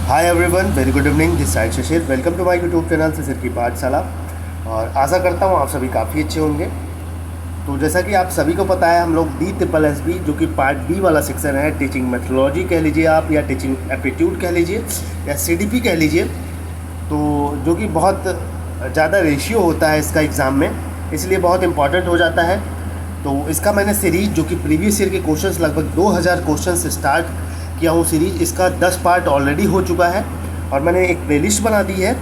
Hi everyone, very good evening. This side Shishir, welcome to my YouTube channel से सिर की पाठशाला। और आशा करता हूँ आप सभी काफ़ी अच्छे होंगे। तो जैसा कि आप सभी को पता है, हम लोग DSSB जो कि पार्ट बी वाला सेक्शन है, टीचिंग मेथोडोलॉजी कह लीजिए आप, या टीचिंग एप्टीट्यूड कह लीजिए, या CDP कह लीजिए, तो जो कि बहुत ज़्यादा रेशियो होता है इसका एग्ज़ाम में, इसलिए बहुत इंपॉर्टेंट हो जाता है। तो इसका मैंने सीरीज़ जो कि प्रीवियस ईयर के क्वेश्चंस, लगभग 2000 क्वेश्चन से स्टार्ट किया हूँ सीरीज़। इसका 10 पार्ट ऑलरेडी हो चुका है और मैंने एक प्लेलिस्ट बना दी है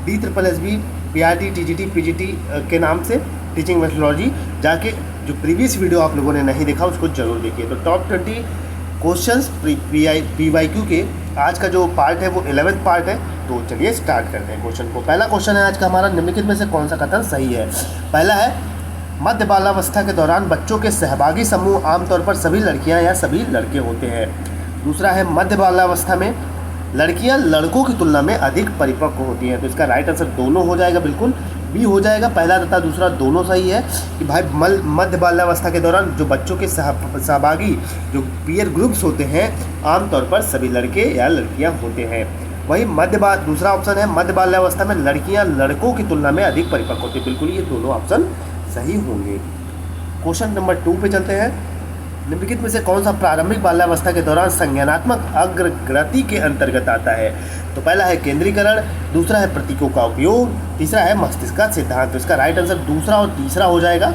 DSSB PRT TGT PGT के नाम से, टीचिंग मेथोडोलॉजी। जाके जो प्रीवियस वीडियो आप लोगों ने नहीं देखा उसको ज़रूर देखिए। तो टॉप 20 क्वेश्चंस PYQ के आज का जो पार्ट है वो 11th पार्ट है। तो चलिए स्टार्ट करते हैं क्वेश्चन को। पहला क्वेश्चन है आज का हमारा, निम्नलिखित में से कौन सा कथन सही है। पहला है, मध्य बालावस्था के दौरान बच्चों के सहभागी समूह आमतौर पर सभी लड़कियां या सभी लड़के होते हैं। दूसरा है, मध्य बालावस्था में लड़कियां लड़कों की तुलना में अधिक परिपक्व होती हैं। तो इसका राइट आंसर दोनों हो जाएगा, बिल्कुल बी हो जाएगा। पहला तथा दूसरा दोनों सही है कि भाई मध्य बाल्यावस्था के दौरान जो बच्चों के सहभागी जो पीयर ग्रुप्स होते हैं आमतौर पर सभी लड़के या लड़कियां होते हैं। वही दूसरा ऑप्शन है, मध्य बाल्यावस्था में लड़कियां लड़कों की तुलना में अधिक परिपक्व होती है। बिल्कुल ये दोनों ऑप्शन सही होंगे। क्वेश्चन नंबर 2 पे चलते हैं। निम्नलिखित में से कौन सा प्रारंभिक बाल्यावस्था के दौरान संज्ञानात्मक अग्रगति के अंतर्गत आता है। तो पहला है केंद्रीकरण, दूसरा है प्रतीकों का उपयोग, तीसरा है मस्तिष्क का सिद्धांत। तो इसका राइट आंसर दूसरा और तीसरा हो जाएगा,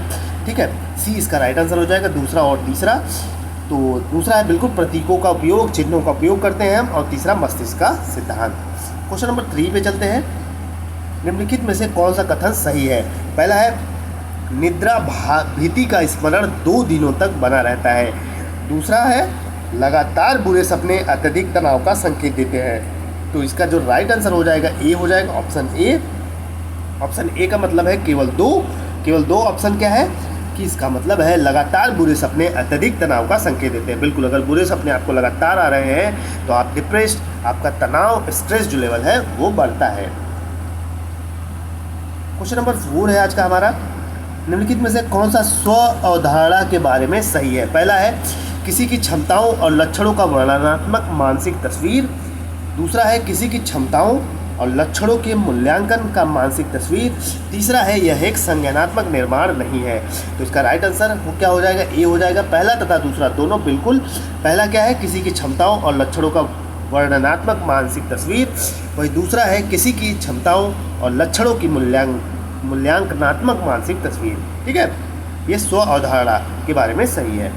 ठीक है। सी इसका राइट आंसर हो जाएगा, दूसरा और तीसरा। तो दूसरा है बिल्कुल प्रतीकों का उपयोग, चिन्हों का उपयोग करते हैं हम, और तीसरा मस्तिष्क का सिद्धांत। क्वेश्चन नंबर 3 पे चलते हैं। निम्नलिखित में से कौन सा कथन सही है। पहला है, निद्रा भीति का स्मरण 2 दिनों तक बना रहता है। दूसरा है, लगातार बुरे सपने अत्यधिक तनाव का संकेत देते हैं। तो इसका जो राइट आंसर हो जाएगा ए हो जाएगा, ऑप्शन ए। ऑप्शन ए का मतलब है केवल दो ऑप्शन क्या है कि इसका मतलब है लगातार बुरे सपने अत्यधिक तनाव का संकेत देते हैं। बिल्कुल, अगर बुरे सपने आपको लगातार आ रहे हैं तो आप डिप्रेस्ड, आपका तनाव, स्ट्रेस जो लेवल है वो बढ़ता है। क्वेश्चन नंबर 4 है आज का हमारा। निम्नलिखित में से कौन सा स्व अवधारणा के बारे में सही है। पहला है, किसी की क्षमताओं और लक्षणों का वर्णनात्मक मानसिक तस्वीर। दूसरा है, किसी की क्षमताओं और लक्षणों के मूल्यांकन का मानसिक तस्वीर। तीसरा है, यह एक संज्ञानात्मक निर्माण नहीं है। तो इसका राइट आंसर क्या हो जाएगा, ए हो जाएगा। पहला तथा दूसरा दोनों बिल्कुल। पहला क्या है, किसी की क्षमताओं और लक्षणों का वर्णनात्मक मानसिक तस्वीर। वही दूसरा है, किसी की क्षमताओं और लक्षणों की मूल्यांकनात्मक मानसिक तस्वीर, ठीक है। ये स्व अवधारणा के बारे में सही है।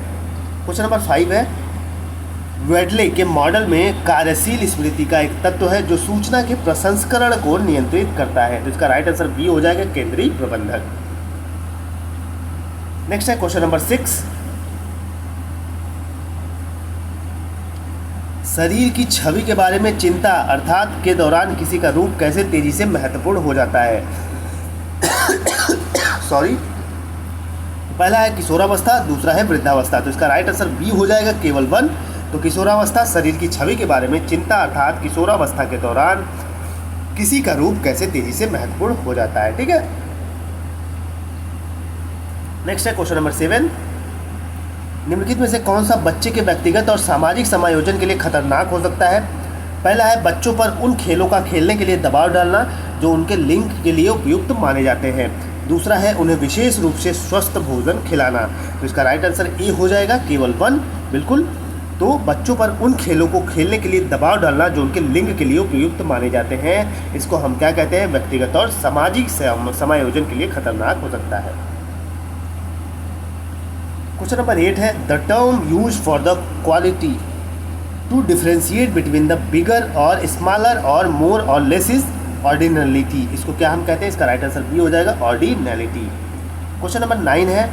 क्वेश्चन नंबर 5 है, वेडले के मॉडल में कार्यशील स्मृति का एक तत्व है जो सूचना के प्रसंस्करण को नियंत्रित करता है। तो इसका राइट आंसर बी हो जाएगा, केंद्रीय प्रबंधक। नेक्स्ट है क्वेश्चन नंबर 6, शरीर की छवि के बारे में चिंता अर्थात के दौरान किसी का रूप कैसे तेजी से महत्वपूर्ण हो जाता है। सॉरी, पहला है किशोरावस्था, दूसरा है वृद्धावस्था। तो इसका राइट आंसर बी हो जाएगा, केवल 1। तो किशोरावस्था शरीर की छवि के बारे में चिंता अर्थात किशोरावस्था के दौरान किसी का रूप कैसे तेजी से महत्वपूर्ण हो जाता है, ठीक है। नेक्स्ट है क्वेश्चन नंबर 7। निम्नलिखित में से कौन सा बच्चे के व्यक्तिगत और सामाजिक समायोजन के लिए खतरनाक हो सकता है। पहला है, बच्चों पर उन खेलों का खेलने के लिए दबाव डालना जो उनके लिंग के लिए उपयुक्त माने जाते हैं। दूसरा है, उन्हें विशेष रूप से स्वस्थ भोजन खिलाना। तो इसका राइट आंसर ए हो जाएगा, केवल 1, बिल्कुल। तो बच्चों पर उन खेलों को खेलने के लिए दबाव डालना जो उनके लिंग के लिए उपयुक्त माने जाते हैं, इसको हम क्या कहते हैं, व्यक्तिगत और सामाजिक समायोजन के लिए खतरनाक हो सकता है। क्वेश्चन नंबर 8 है, the term use for the quality to differentiate between the bigger और स्मॉलर और मोर और लेस इज ऑर्डिनलिटी। इसको क्या हम कहते हैं, इसका राइट आंसर बी हो जाएगा, ऑर्डिनलिटी। क्वेश्चन नंबर 9 है,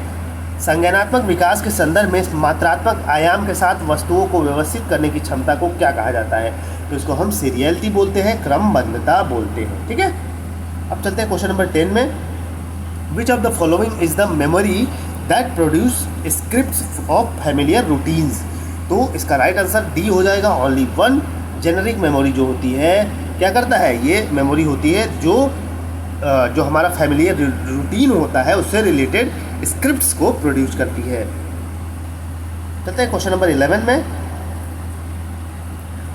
संज्ञानात्मक विकास के संदर्भ में मात्रात्मक आयाम के साथ वस्तुओं को व्यवस्थित करने की क्षमता को क्या कहा जाता है। तो इसको हम सीरियलिटी बोलते हैं, क्रमबद्धता बोलते हैं, ठीक है। अब चलते हैं क्वेश्चन नंबर 10 में। Which of the following is the memory that produce scripts of familiar routines. तो इसका राइट आंसर डी हो जाएगा, ओनली 1। जेनरिक मेमोरी जो होती है क्या करता है, ये मेमोरी होती है जो हमारा फैमिलियर रूटीन होता है उससे रिलेटेड स्क्रिप्ट्स को प्रोड्यूस करती है। चलते हैं क्वेश्चन नंबर 11 में।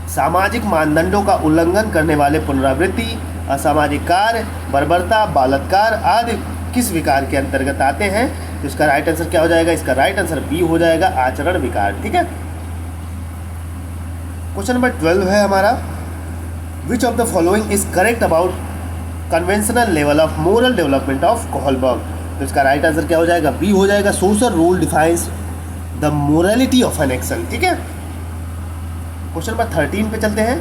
सामाजिक मानदंडों का उल्लंघन करने वाले पुनरावृत्ति, असामाजिक कार्य, बर्बरता, बलात्कार आदि किस विकार के अंतर्गत आते हैं? तो इसका राइट आंसर क्या हो जाएगा? इसका राइट आंसर बी हो जाएगा, आचरण विकार। ठीक है। क्वेश्चन नंबर 12 है हमारा, which of the following is correct about conventional level of moral development of Kohlberg? तो इसका राइट आंसर क्या हो जाएगा? बी हो जाएगा, social rule defines the morality of an action. ठीक है। क्वेश्चन नंबर 13 पे चलते हैं।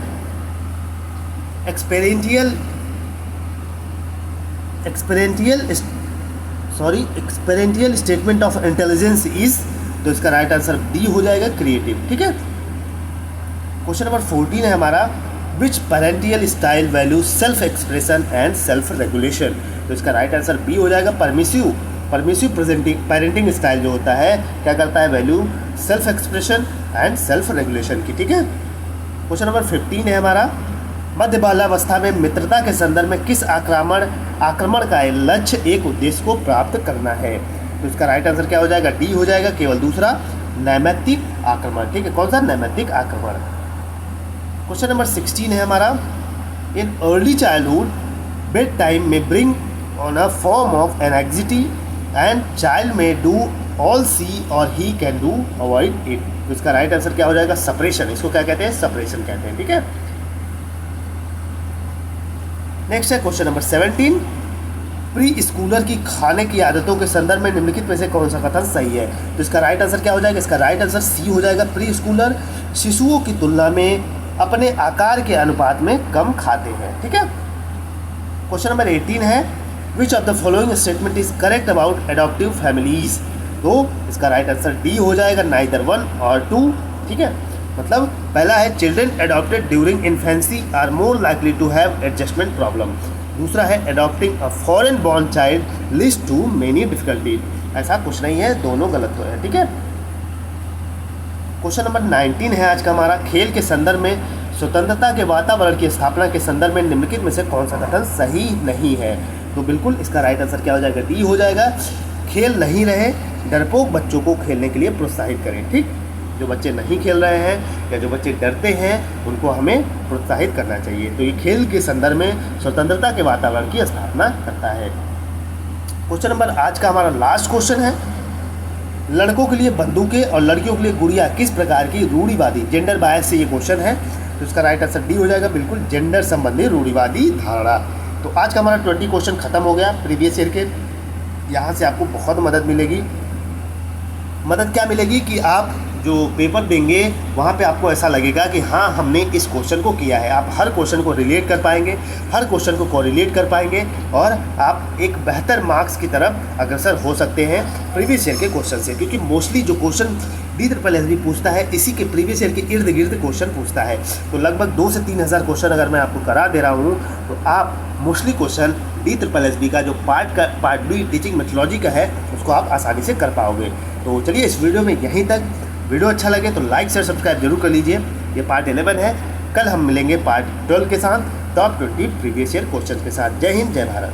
एक्सपेरेंटियल स्टेटमेंट ऑफ इंटेलिजेंस इज, तो इसका राइट आंसर डी हो जाएगा, क्रिएटिव। ठीक है। क्वेश्चन नंबर 14 है हमारा, which parental style value self expression and self regulation? तो इसका राइट आंसर बी हो जाएगा, परमिसिव पेरेंटिंग स्टाइल जो होता है क्या करता है? Value self expression and self regulation की। ठीक है। क्वेश्चन नंबर 15 है हमारा, मध्य बाल्यावस्था में मित्रता के संदर्भ में किस आक्रमण का लक्ष्य एक उद्देश्य को प्राप्त करना है? तो इसका राइट आंसर क्या हो जाएगा? डी हो जाएगा, केवल दूसरा, नैमित्तिक आक्रमण। ठीक है। कौन सा? नैमित्तिक आक्रमण। क्वेश्चन नंबर 16 है हमारा, in early childhood bed time may bring on a form of anxiety and child may do all she or he can do avoid it. तो इसका राइट आंसर क्या हो जाएगा? सप्रेशन। इसको क्या कहते हैं? सप्रेशन कहते हैं। ठीक है। नेक्स्ट है क्वेश्चन नंबर 17, प्री स्कूलर की खाने की आदतों के संदर्भ में निम्नलिखित में से कौन सा कथन सही है? तो इसका राइट आंसर क्या हो जाएगा? इसका राइट आंसर सी हो जाएगा, प्री स्कूलर शिशुओं की तुलना में अपने आकार के अनुपात में कम खाते हैं। ठीक है। क्वेश्चन नंबर 18 है, which of the following statement is correct about adaptive families? तो इसका राइट आंसर डी हो जाएगा, नाइदर 1 और 2। ठीक है। मतलब पहला है, children adopted during infancy are more likely to have adjustment problem. दूसरा है, adopting a foreign born child leads to many difficulties. ऐसा कुछ नहीं है, दोनों गलत हुए हैं। ठीक है। क्वेश्चन नंबर 19 है आज का हमारा, खेल के संदर्भ में स्वतंत्रता के वातावरण की स्थापना के संदर्भ में निम्नलिखित में से कौन सा कथन सही नहीं है? तो बिल्कुल इसका राइट आंसर क्या हो जाएगा? डी हो जाएगा, खेल नहीं रहे, डरपोक बच्चों को खेलने के लिए प्रोत्साहित करें। ठीक। जो बच्चे नहीं खेल रहे हैं या जो बच्चे डरते हैं उनको हमें प्रोत्साहित करना चाहिए। तो ये खेल के संदर्भ में स्वतंत्रता के वातावरण की स्थापना करता है। क्वेश्चन नंबर आज का हमारा लास्ट क्वेश्चन है, लड़कों के लिए बंदूकें और लड़कियों के लिए गुड़िया किस प्रकार की रूढ़िवादी, जेंडर बायस से ये क्वेश्चन है। तो इसका राइट आंसर डी हो जाएगा, बिल्कुल, जेंडर संबंधी रूढ़िवादी धारणा। तो आज का हमारा 20 क्वेश्चन खत्म हो गया प्रीवियस ईयर के। यहाँ से आपको बहुत मदद मिलेगी। मदद क्या मिलेगी कि आप जो पेपर देंगे वहाँ पे आपको ऐसा लगेगा कि हाँ, हमने इस क्वेश्चन को किया है। आप हर क्वेश्चन को रिलेट कर पाएंगे, हर क्वेश्चन को कोरिलेट कर पाएंगे और आप एक बेहतर मार्क्स की तरफ अग्रसर हो सकते हैं प्रीवियस ईयर के क्वेश्चन से। क्योंकि मोस्टली जो क्वेश्चन DSSB पूछता है, इसी के प्रीवियस ईयर के इर्द गिर्द क्वेश्चन पूछता है। तो लगभग 2 से 3 हज़ार क्वेश्चन अगर मैं आपको करा दे रहा हूँ तो आप मोस्टली क्वेश्चन DSSB का जो पार्ट बी टीचिंग मेथोडोलॉजी का है उसको आप आसानी से कर पाओगे। तो चलिए इस वीडियो में यहीं तक। वीडियो अच्छा लगे तो लाइक शेयर सब्सक्राइब जरूर कर लीजिए। ये पार्ट 11 है। कल हम मिलेंगे पार्ट 12 के साथ, टॉप 20 प्रीवियस ईयर क्वेश्चन के साथ। जय हिंद, जय भारत।